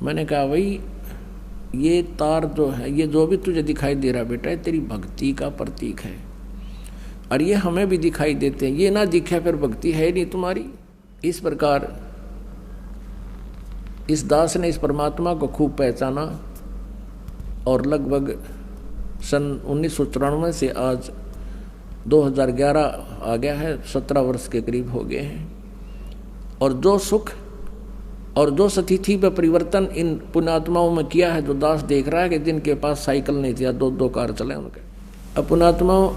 मैंने कहा भाई ये तार जो है, ये जो भी तुझे दिखाई दे रहा बेटा, तेरी भक्ति का प्रतीक है, और ये हमें भी दिखाई देते हैं। ये ना दिखे फिर भक्ति है नहीं तुम्हारी। इस प्रकार इस दास ने इस परमात्मा को खूब पहचाना, और लगभग सन 1994 से आज 2011 आ गया है, 17 वर्ष के करीब हो गए हैं। और जो सुख और जो स्थिति पे परिवर्तन इन पुण्यात्माओं में किया है, जो दास देख रहा है कि जिनके पास साइकिल नहीं थी, 2-2 कार चले उनके। अब पुण्यात्माओं,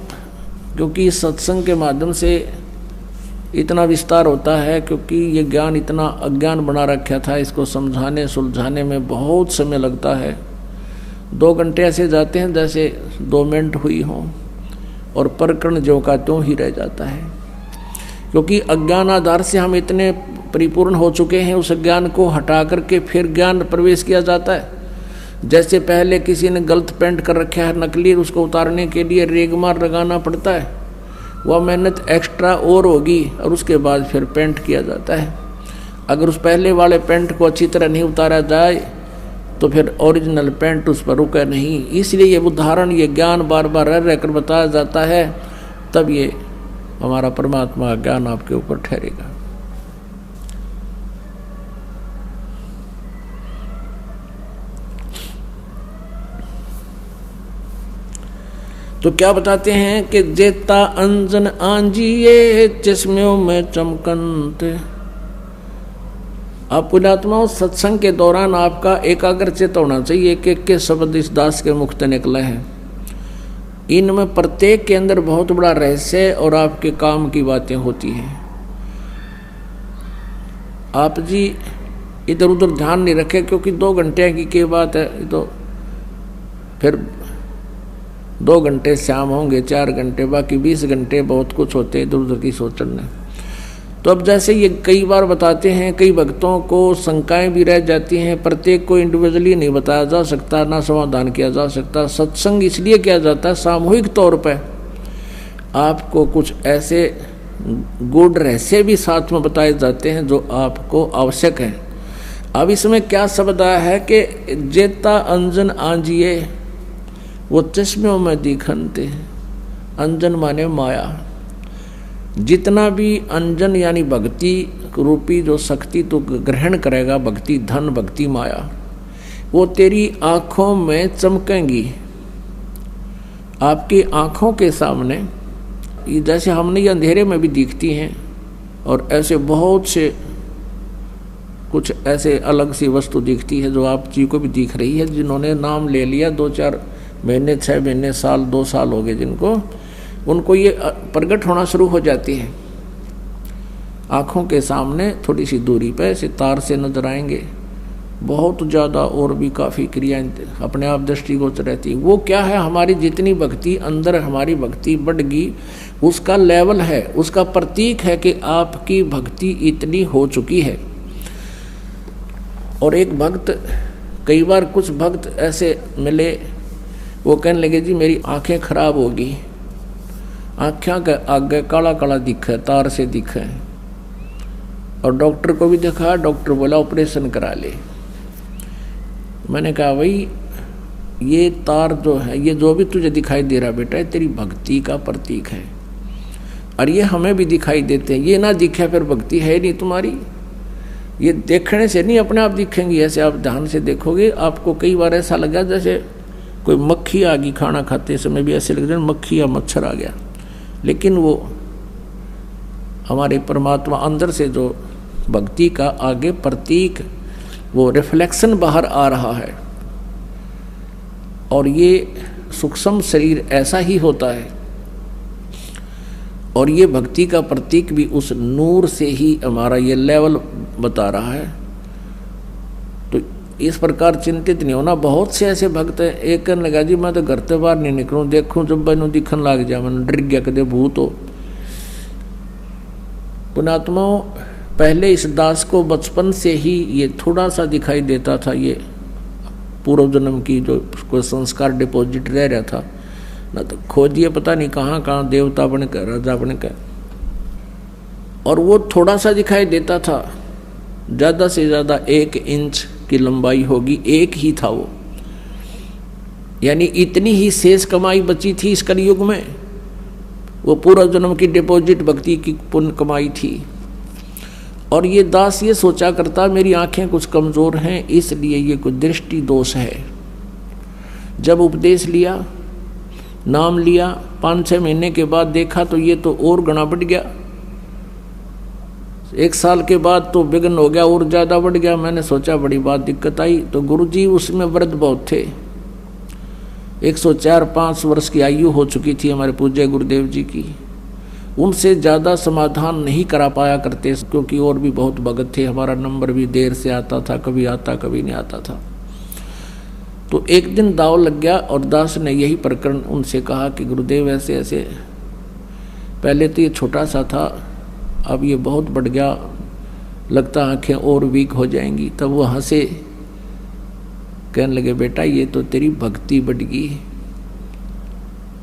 क्योंकि इस सत्संग के माध्यम से इतना विस्तार होता है, क्योंकि ये ज्ञान इतना अज्ञान बना रखा था, इसको समझाने सुलझाने में बहुत समय लगता है। 2 घंटे ऐसे जाते हैं जैसे 2 मिनट हुई हों, और प्रकरण जो का त्यों ही रह जाता है, क्योंकि अज्ञान आधार से हम इतने परिपूर्ण हो चुके हैं। उस ज्ञान को हटा करके फिर ज्ञान प्रवेश किया जाता है। जैसे पहले किसी ने गलत पेंट कर रखा है नकली, उसको उतारने के लिए रेगमार लगाना पड़ता है, वह मेहनत एक्स्ट्रा और होगी, और उसके बाद फिर पेंट किया जाता है। अगर उस पहले वाले पेंट को अच्छी तरह नहीं उतारा जाए तो फिर ओरिजिनल पेंट उस पर रुके नहीं। इसलिए ये उदाहरण, ये ज्ञान बार बार रह रहकर बताया जाता है, तब ये हमारा परमात्मा ज्ञान आपके ऊपर ठहरेगा। तो क्या बताते हैं कि जेता अंजन आंजिए चश्मों में चमकंते। आप पुण्यात्माओं, सत्संग के दौरान आपका एकाग्रचित होना चाहिए कि के शब्द इस दास के मुख से निकले हैं। इनमें प्रत्येक के अंदर बहुत बड़ा रहस्य और आपके काम की बातें होती हैं। आप जी इधर उधर ध्यान नहीं रखे, क्योंकि 2 घंटे की क्या बात है, तो फिर 2 घंटे शाम होंगे, 4 घंटे, बाकी 20 घंटे बहुत कुछ होते हैं इधर उधर की सोचने। तो अब जैसे ये कई बार बताते हैं, कई भक्तों को शंकाएं भी रह जाती हैं, प्रत्येक को इंडिविजुअली नहीं बताया जा सकता, ना समाधान किया जा सकता। सत्संग इसलिए किया जाता है सामूहिक तौर पर, आपको कुछ ऐसे गूढ़ रहस्य भी साथ में बताए जाते हैं जो आपको आवश्यक है। अब इसमें क्या शब्द आया है कि जेता अंजन आंजिए, वो चश्मों में दिखनते। अंजन माने माया। जितना भी अंजन यानी भक्ति रूपी जो शक्ति तो ग्रहण करेगा, भक्ति धन, भक्ति माया, वो तेरी आँखों में चमकेंगी। आपकी आँखों के सामने, जैसे हमने ये अंधेरे में भी दिखती हैं, और ऐसे बहुत से कुछ ऐसे अलग सी वस्तु दिखती है जो आप जी को भी दिख रही है, जिन्होंने नाम ले लिया 2-4 महीने, 6 महीने, साल, 2 साल हो गए जिनको, उनको ये प्रकट होना शुरू हो जाती है। आँखों के सामने थोड़ी सी दूरी पे ऐसे तार से नजर आएंगे, बहुत ज़्यादा और भी काफ़ी क्रियाएं अपने आप दृष्टिगोचर रहती है। वो क्या है, हमारी जितनी भक्ति अंदर, हमारी भक्ति बढ़गी, उसका लेवल है, उसका प्रतीक है कि आपकी भक्ति इतनी हो चुकी है। और एक भक्त, कई बार कुछ भक्त ऐसे मिले, वो कहने लगे जी मेरी आंखें खराब होगी, आँखें के आगे काला काला दिखे, तार से दिखे, और डॉक्टर को भी देखा, डॉक्टर बोला ऑपरेशन करा ले। मैंने कहा भाई ये तार जो है, ये जो भी तुझे दिखाई दे रहा बेटा, तेरी भक्ति का प्रतीक है, और ये हमें भी दिखाई देते हैं। ये ना दिखे फिर भक्ति है नहीं तुम्हारी। ये देखने से नहीं अपने आप दिखेंगी, ऐसे आप ध्यान से देखोगे, आपको कई बार ऐसा लगा जैसे कोई मक्खी आ गई, खाना खाते समय भी ऐसे लग रहा है मक्खी या मच्छर आ गया, लेकिन वो हमारे परमात्मा अंदर से जो भक्ति का आगे प्रतीक, वो रिफ्लेक्शन बाहर आ रहा है। और ये सूक्ष्म शरीर ऐसा ही होता है, और ये भक्ति का प्रतीक भी उस नूर से ही हमारा ये लेवल बता रहा है। तो इस प्रकार चिंतित नहीं होना। बहुत से ऐसे भक्त हैं, एक कहने लगा जी मैं तो घर से बाहर नहीं निकलूँ, देखूँ जब मैंने दिखन लग जाए, मैंने डर गया कदे भूत हो। पुण्यात्माओं, पहले इस दास को बचपन से ही ये थोड़ा सा दिखाई देता था, ये पूर्व जन्म की जो कोई संस्कार डिपॉजिट रह रहा था ना, तो खोजिए पता नहीं कहाँ कहाँ देवता बन कर, राजा बन कर, और वो थोड़ा सा दिखाई देता था, ज़्यादा से ज़्यादा 1 इंच की लंबाई होगी, एक ही था वो। यानी इतनी ही शेष कमाई बची थी इस कलयुग में, वो पूरा जन्म की डिपॉजिट भक्ति की पुण्य कमाई थी। और ये दास ये सोचा करता मेरी आंखें कुछ कमजोर हैं, इसलिए ये कुछ दृष्टि दोष है। जब उपदेश लिया, नाम लिया, 5-6 महीने के बाद देखा तो ये तो और गणा बढ़ गया। 1 साल के बाद तो विघ्न हो गया, और ज़्यादा बढ़ गया। मैंने सोचा बड़ी बात दिक्कत आई। तो गुरुजी उसमें वृद्ध बहुत थे, 104-105 वर्ष की आयु हो चुकी थी हमारे पूज्य गुरुदेव जी की। उनसे ज़्यादा समाधान नहीं करा पाया करते, क्योंकि और भी बहुत भगत थे। हमारा नंबर भी देर से आता था, कभी आता कभी नहीं आता था। तो एक दिन दाव लग गया और दास ने यही प्रकरण उनसे कहा कि गुरुदेव ऐसे ऐसे, पहले तो ये छोटा सा था, अब ये बहुत बढ़ गया, लगता आंखें और वीक हो जाएंगी। तब वो हंसे, कहने लगे बेटा ये तो तेरी भक्ति बढ़ गई,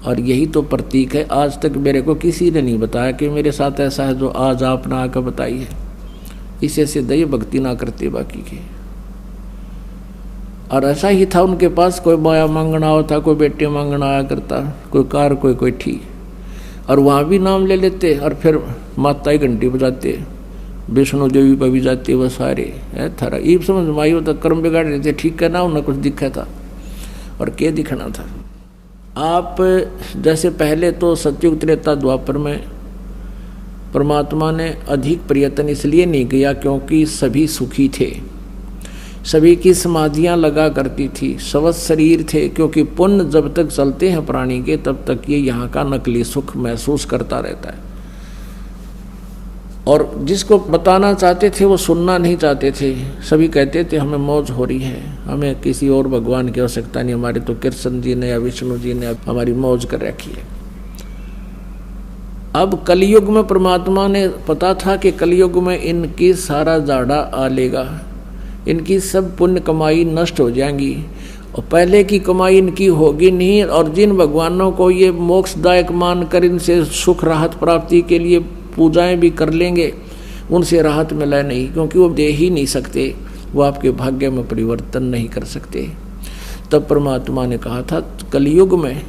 और यही तो प्रतीक है। आज तक मेरे को किसी ने नहीं बताया कि मेरे साथ ऐसा है जो आज आपने आकर बताई है। इसे से दया भक्ति ना करते बाकी के। और ऐसा ही था उनके पास, कोई माया मांगना होता, कोई बेटे मांगना आया करता, कोई कार कोई ठी, और वहाँ भी नाम ले लेते और फिर माता ही घंटी बजाते, विष्णु देवी पर भी जाते, वह सारे है थारा ईब समझ माई होता, कर्म बिगाड़ रहे थे। ठीक है ना, उन्हें कुछ दिखा था और क्या दिखना था। आप जैसे पहले तो सतयुग त्रेता द्वापर में परमात्मा ने अधिक प्रयत्न इसलिए नहीं किया क्योंकि सभी सुखी थे, सभी की समाधियां लगा करती थी, स्वस्थ शरीर थे। क्योंकि पुण्य जब तक चलते हैं प्राणी के, तब तक ये यहाँ का नकली सुख महसूस करता रहता है। और जिसको बताना चाहते थे वो सुनना नहीं चाहते थे। सभी कहते थे हमें मौज हो रही है, हमें किसी और भगवान की आवश्यकता नहीं, हमारे तो कृष्ण जी ने या विष्णु जी ने हमारी मौज कर रखी है। अब कलयुग में परमात्मा ने पता था कि कलयुग में इनकी सारा जाड़ा आ लेगा, इनकी सब पुण्य कमाई नष्ट हो जाएंगी, और पहले की कमाई इनकी होगी नहीं। और जिन भगवानों को ये मोक्षदायक मानकर इनसे सुख राहत प्राप्ति के लिए पूजाएं भी कर लेंगे, उनसे राहत मिला नहीं, क्योंकि वो दे ही नहीं सकते, वो आपके भाग्य में परिवर्तन नहीं कर सकते। तब परमात्मा ने कहा था कलयुग में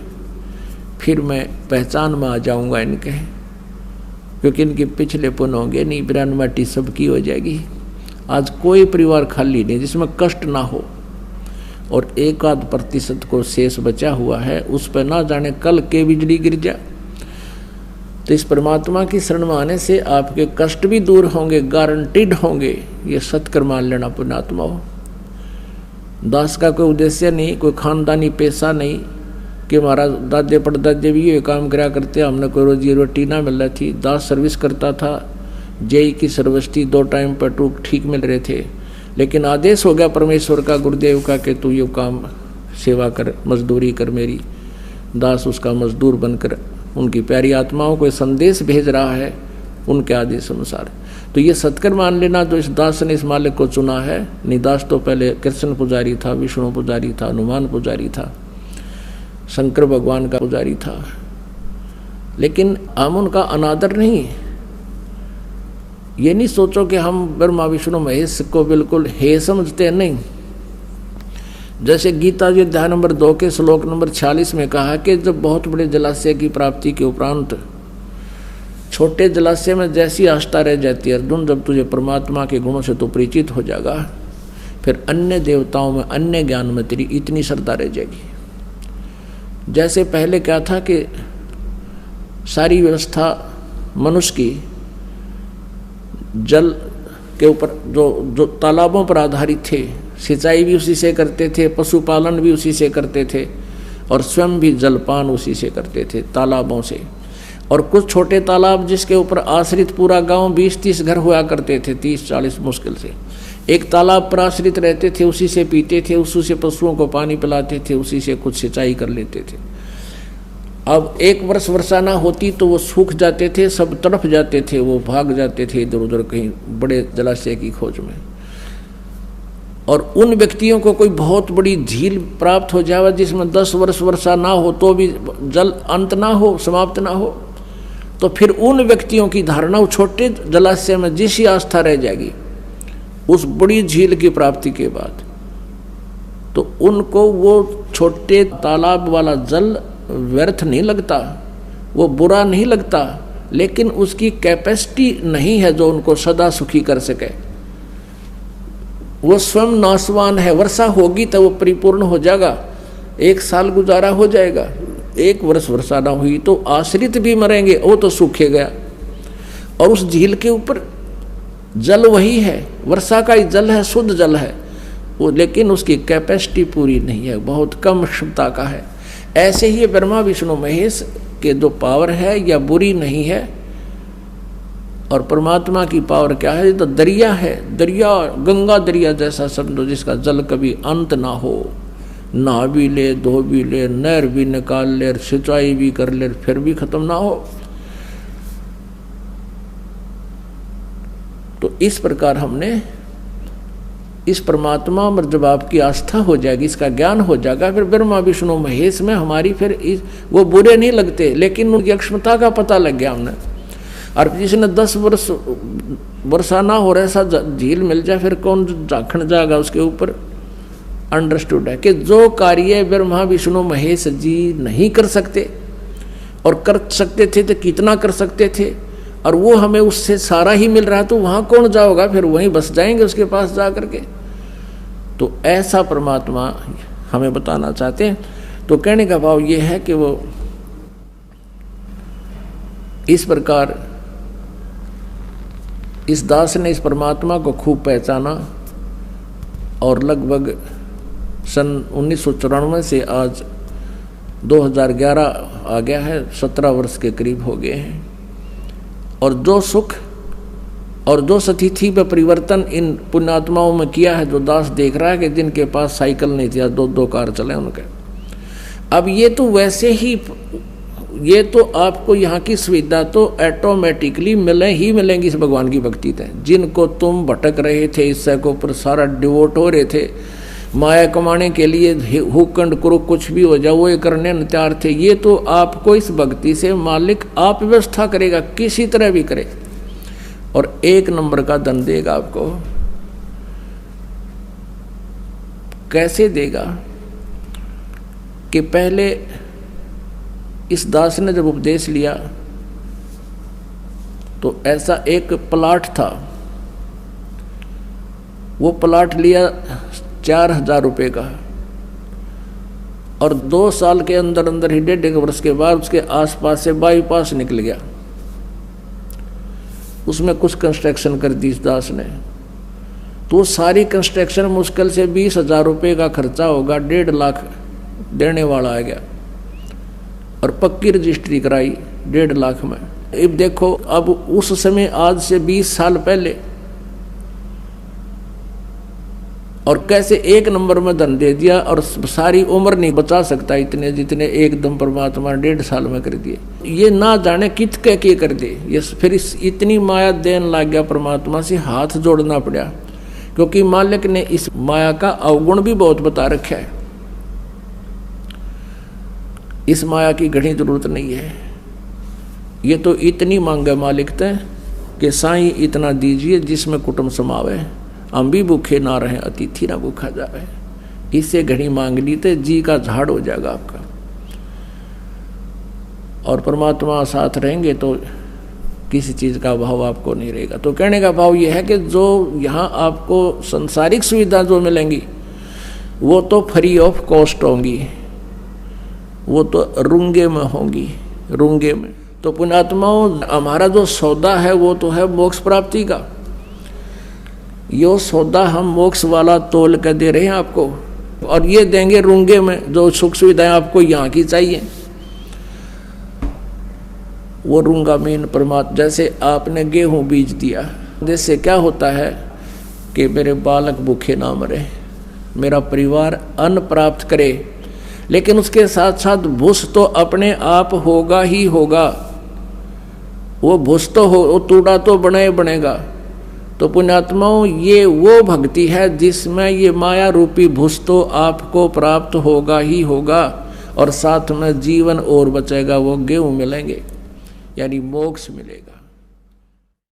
फिर मैं पहचान में आ जाऊंगा इनके, क्योंकि इनके पिछले पुण्य होंगे नहीं, बिरान माटी सबकी हो जाएगी। आज कोई परिवार खाली नहीं जिसमें कष्ट ना हो, और 1-8% को शेष बचा हुआ है, उस पर ना जाने कल के बिजली गिर जा। तो इस परमात्मा की शरण में आने से आपके कष्ट भी दूर होंगे, गारंटीड होंगे। ये सत्कर्म मान लेना पुण्यात्मा हो। दास का कोई उद्देश्य नहीं, कोई खानदानी पैसा नहीं कि हमारा दादे परदादे भी ये काम करा करते, हमने कोई रोजी रोटी ना मिल रही थी। दास सर्विस करता था, जेई की सर्विस थी, 2 टाइम पर टूक ठीक मिल रहे थे। लेकिन आदेश हो गया परमेश्वर का, गुरुदेव का, कि तू ये काम सेवा कर, मजदूरी कर मेरी। दास उसका मजदूर बनकर उनकी प्यारी आत्माओं को संदेश भेज रहा है उनके आदेश अनुसार। तो ये सत्कर्म मान लेना। तो इस दास ने इस मालिक को चुना है। निदास तो पहले कृष्ण पुजारी था, विष्णु पुजारी था, हनुमान पुजारी था, शंकर भगवान का पुजारी था, लेकिन हम उनका अनादर नहीं। ये नहीं सोचो कि हम ब्रह्मा विष्णु महेश को बिल्कुल हे समझते हैं, नहीं। जैसे गीता जी अध्याय नंबर 2 के श्लोक नंबर 46 में कहा कि जब बहुत बड़े जलाशय की प्राप्ति के उपरांत छोटे जलाशय में जैसी आस्था रह जाती है, अर्जुन जब तुझे परमात्मा के गुणों से तो परिचित हो जाएगा, फिर अन्य देवताओं में, अन्य ज्ञान में तेरी इतनी श्रद्धा रह जाएगी। जैसे पहले क्या था कि सारी व्यवस्था मनुष्य की जल के ऊपर जो तालाबों पर आधारित थे, सिंचाई भी उसी से करते थे, पशुपालन भी उसी से करते थे, और स्वयं भी जलपान उसी से करते थे, तालाबों से। और कुछ छोटे तालाब जिसके ऊपर आश्रित पूरा गांव 20-30 घर हुआ करते थे, 30-40 मुश्किल से एक तालाब पर आश्रित रहते थे, उसी से पीते थे, उसी से पशुओं को पानी पिलाते थे, उसी से कुछ सिंचाई कर लेते थे। अब एक वर्ष वर्षा ना होती तो वो सूख जाते थे, सब तड़प जाते थे, वो भाग जाते थे इधर उधर कहीं बड़े जलाशय की खोज में। और उन व्यक्तियों को कोई बहुत बड़ी झील प्राप्त हो जाए जिसमें 10 वर्ष वर्षा ना हो तो भी जल अंत ना हो, समाप्त ना हो, तो फिर उन व्यक्तियों की धारणा छोटे जलाशय में जिसी आस्था रह जाएगी, उस बड़ी झील की प्राप्ति के बाद, तो उनको वो छोटे तालाब वाला जल व्यर्थ नहीं लगता, वो बुरा नहीं लगता, लेकिन उसकी कैपेसिटी नहीं है जो उनको सदा सुखी कर सके। वो स्वयं नाशवान है। वर्षा होगी तो वो परिपूर्ण हो जाएगा, 1 साल गुजारा हो जाएगा। 1 वर्ष वर्षा ना हुई तो आश्रित भी मरेंगे, वो तो सूखे गया। और उस झील के ऊपर जल वही है, वर्षा का ही जल है, शुद्ध जल है वो, लेकिन उसकी कैपेसिटी पूरी नहीं है, बहुत कम क्षमता का है। ऐसे ही ब्रह्मा विष्णु महेश के जो पावर है या बुरी नहीं है, और परमात्मा की पावर क्या है, तो दरिया है, दरिया गंगा दरिया जैसा समझो, जिसका जल कभी अंत ना हो, नहा भी ले, धो भी ले, नहर भी निकाल ले, सिंचाई भी कर ले, फिर भी खत्म ना हो। तो इस प्रकार हमने इस परमात्मा पर जब आपकी आस्था हो जाएगी, इसका ज्ञान हो जाएगा, फिर ब्रह्मा विष्णु महेश में हमारी फिर वो बुरे नहीं लगते, लेकिन उनकी अक्षमता का पता लग गया हमने। और जिसने 10 वर्ष वर्षा ना हो रहा ऐसा झील मिल जाए, फिर कौन झांकण जाएगा उसके ऊपर। अंडरस्टूड है कि जो कार्य ब्रह्मा विष्णु महेश जी नहीं कर सकते, और कर सकते थे तो कितना कर सकते थे, और वो हमें उससे सारा ही मिल रहा है, तो वहाँ कौन जाओगा, फिर वहीं बस जाएंगे उसके पास जा करके। तो ऐसा परमात्मा हमें बताना चाहते हैं। तो कहने का भाव ये है कि वो इस प्रकार इस दास ने इस परमात्मा को खूब पहचाना, और लगभग सन 1994 से आज 2011 आ गया है, 17 वर्ष के करीब हो गए हैं। और जो सुख और जो स्थिति में परिवर्तन इन पुण्यात्माओं में किया है, जो दास देख रहा है कि जिनके पास साइकिल नहीं थी, 2-2 कार चले उनके, अब ये तो वैसे ही, ये तो आपको यहाँ की सुविधा तो ऑटोमेटिकली मिलेंगी इस भगवान की भक्ति से। जिनको तुम भटक रहे थे, इससे को ऊपर सारा डिवोट हो रहे थे, माया कमाने के लिए हुकंड करो, कुछ भी हो जाए वो ये करने न तैयार थे, ये तो आपको इस भक्ति से मालिक आप व्यवस्था करेगा, किसी तरह भी करे, और 1 नंबर का धन देगा आपको। कैसे देगा कि पहले इस दास ने जब उपदेश लिया तो ऐसा एक प्लाट था, वो प्लाट लिया 4000 रुपये का, और 2 साल के अंदर अंदर ही 1.5 वर्ष के बाद उसके आसपास से बाईपास निकल गया। उसमें कुछ कंस्ट्रक्शन कर दी इस दास ने, तो सारी कंस्ट्रक्शन मुश्किल से 20,000 रुपये का खर्चा होगा, 1.5 लाख देने वाला आ गया, और पक्की रजिस्ट्री कराई 1.5 लाख में। अब देखो, अब उस समय आज से 20 साल पहले, और कैसे 1 नंबर में धन दे दिया, और सारी उम्र नहीं बचा सकता इतने जितने एकदम परमात्मा 1.5 साल में कर दिए। ये ना जाने कित के कर दे, ये फिर इतनी माया देन लग गया परमात्मा से, हाथ जोड़ना पड़ा, क्योंकि मालिक ने इस माया का अवगुण भी बहुत बता रखा है। इस माया की घनी जरूरत नहीं है, ये तो इतनी मांगे मालिक ते कि साईं इतना दीजिए जिसमें कुटुंब समावे, हम भी भूखे ना रहे, अतिथि ना भूखा जावे। इससे घड़ी मांग ली तो जी का झाड़ हो जाएगा आपका, और परमात्मा साथ रहेंगे तो किसी चीज़ का भाव आपको नहीं रहेगा। तो कहने का भाव ये है कि जो यहाँ आपको संसारिक सुविधा जो मिलेंगी वो तो फ्री ऑफ कॉस्ट होंगी, वो तो रुंगे में होंगी, रुंगे में। तो पुण्यात्माओं, हमारा जो सौदा है वो तो है मोक्ष प्राप्ति का। यो सौदा हम मोक्ष वाला तोल कर दे रहे हैं आपको, और ये देंगे रुंगे में जो सुख सुविधाएं आपको यहाँ की चाहिए। वो रुंगा मीन परमात्मा, जैसे आपने गेहूं बीज दिया, जैसे क्या होता है कि मेरे बालक भूखे ना मरे, मेरा परिवार अन्न प्राप्त करे, लेकिन उसके साथ साथ भूस तो अपने आप होगा ही होगा। वो भूस तो हो, वो तूड़ा तो बनेगा। तो पुण्यात्माओं, ये वो भक्ति है जिसमें ये माया रूपी भूस तो आपको प्राप्त होगा ही होगा, और साथ में जीवन और बचेगा, वो गेहूं मिलेंगे, यानी मोक्ष मिलेगा।